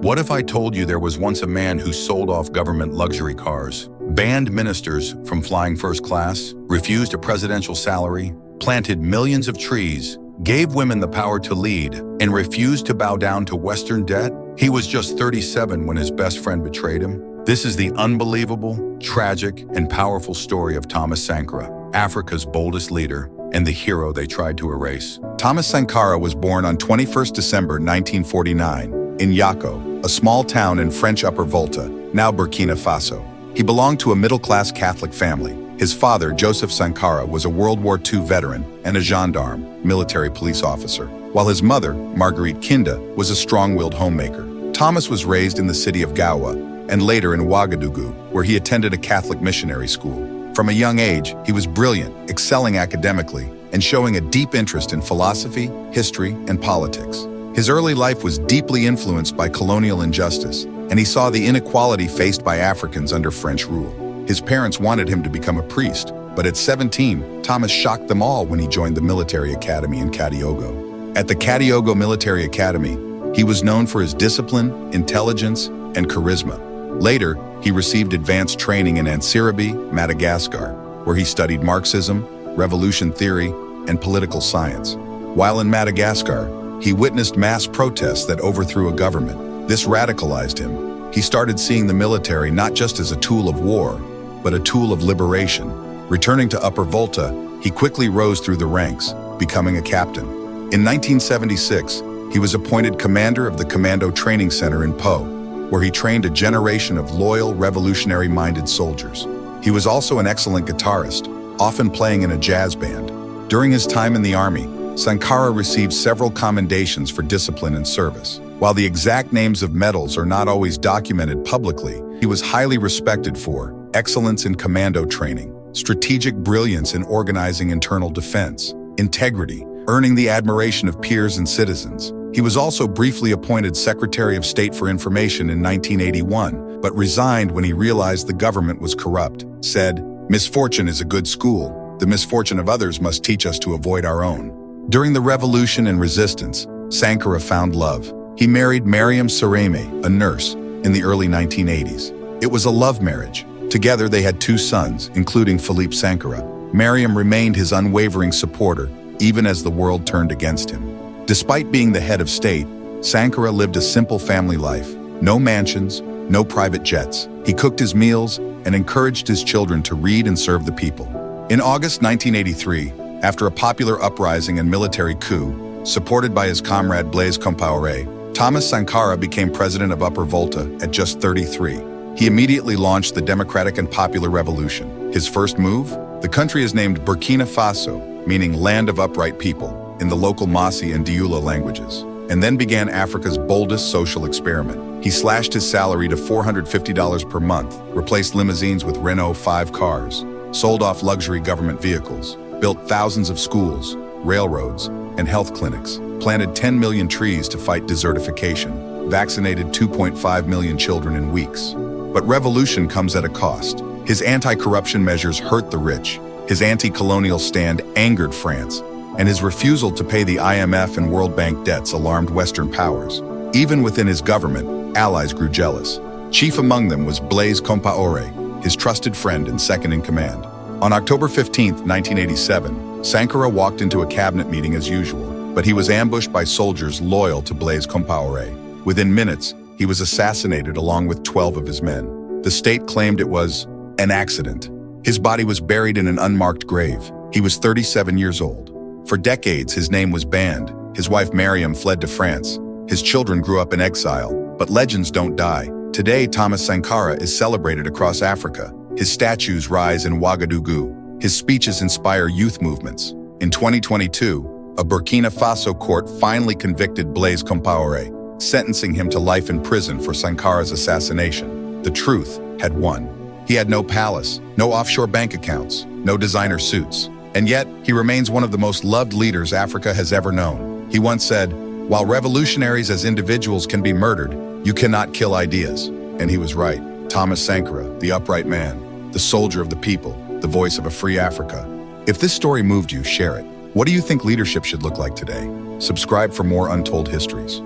What if I told you there was once a man who sold off government luxury cars, banned ministers from flying first class, refused a presidential salary, planted millions of trees, gave women the power to lead, and refused to bow down to Western debt? He was just 37 when his best friend betrayed him. This is the unbelievable, tragic, and powerful story of Thomas Sankara, Africa's boldest leader, and the hero they tried to erase. Thomas Sankara was born on 21st December 1949 in Yako, a small town in French Upper Volta, now Burkina Faso. He belonged to a middle-class Catholic family. His father, Joseph Sankara, was a World War II veteran and a gendarme, military police officer, while his mother, Marguerite Kinda, was a strong-willed homemaker. Thomas was raised in the city of Gawa and later in Ouagadougou, where he attended a Catholic missionary school. From a young age, he was brilliant, excelling academically, and showing a deep interest in philosophy, history, and politics. His early life was deeply influenced by colonial injustice, and he saw the inequality faced by Africans under French rule. His parents wanted him to become a priest, but at 17, Thomas shocked them all when he joined the military academy in Kadiogo. At the Kadiogo Military Academy, he was known for his discipline, intelligence, and charisma. Later, he received advanced training in Ansiraby, Madagascar, where he studied Marxism, revolution theory, and political science. While in Madagascar, he witnessed mass protests that overthrew a government. This radicalized him. He started seeing the military not just as a tool of war, but a tool of liberation. Returning to Upper Volta, he quickly rose through the ranks, becoming a captain. In 1976, he was appointed commander of the Commando Training Center in Po, where he trained a generation of loyal, revolutionary-minded soldiers. He was also an excellent guitarist, often playing in a jazz band. During his time in the army, Sankara received several commendations for discipline and service. While the exact names of medals are not always documented publicly, he was highly respected for excellence in commando training, strategic brilliance in organizing internal defense, integrity, earning the admiration of peers and citizens. He was also briefly appointed Secretary of State for Information in 1981, but resigned when he realized the government was corrupt, said, "Misfortune is a good school. The misfortune of others must teach us to avoid our own." During the revolution and resistance, Sankara found love. He married Mariam Sankara, a nurse, in the early 1980s. It was a love marriage. Together they had 2 sons, including Philippe Sankara. Mariam remained his unwavering supporter, even as the world turned against him. Despite being the head of state, Sankara lived a simple family life. No mansions, no private jets. He cooked his meals and encouraged his children to read and serve the people. In August 1983, after a popular uprising and military coup, supported by his comrade Blaise Compaoré, Thomas Sankara became president of Upper Volta at just 33. He immediately launched the Democratic and Popular Revolution. His first move? The country is named Burkina Faso, meaning Land of Upright People, in the local Masi and Dioula languages, and then began Africa's boldest social experiment. He slashed his salary to $450 per month, replaced limousines with Renault 5 cars, sold off luxury government vehicles, built thousands of schools, railroads, and health clinics, planted 10 million trees to fight desertification, vaccinated 2.5 million children in weeks. But revolution comes at a cost. His anti-corruption measures hurt the rich, his anti-colonial stand angered France, and his refusal to pay the IMF and World Bank debts alarmed Western powers. Even within his government, allies grew jealous. Chief among them was Blaise Compaoré, his trusted friend and second in command. On October 15, 1987, Sankara walked into a cabinet meeting as usual, but he was ambushed by soldiers loyal to Blaise Compaoré. Within minutes, he was assassinated along with 12 of his men. The state claimed it was an accident. His body was buried in an unmarked grave. He was 37 years old. For decades, his name was banned. His wife Mariam fled to France. His children grew up in exile, but legends don't die. Today, Thomas Sankara is celebrated across Africa. His statues rise in Ouagadougou. His speeches inspire youth movements. In 2022, a Burkina Faso court finally convicted Blaise Compaoré, sentencing him to life in prison for Sankara's assassination. The truth had won. He had no palace, no offshore bank accounts, no designer suits. And yet, he remains one of the most loved leaders Africa has ever known. He once said, "While revolutionaries as individuals can be murdered, you cannot kill ideas." And he was right. Thomas Sankara, the upright man, the soldier of the people, the voice of a free Africa. If this story moved you, share it. What do you think leadership should look like today? Subscribe for more untold histories.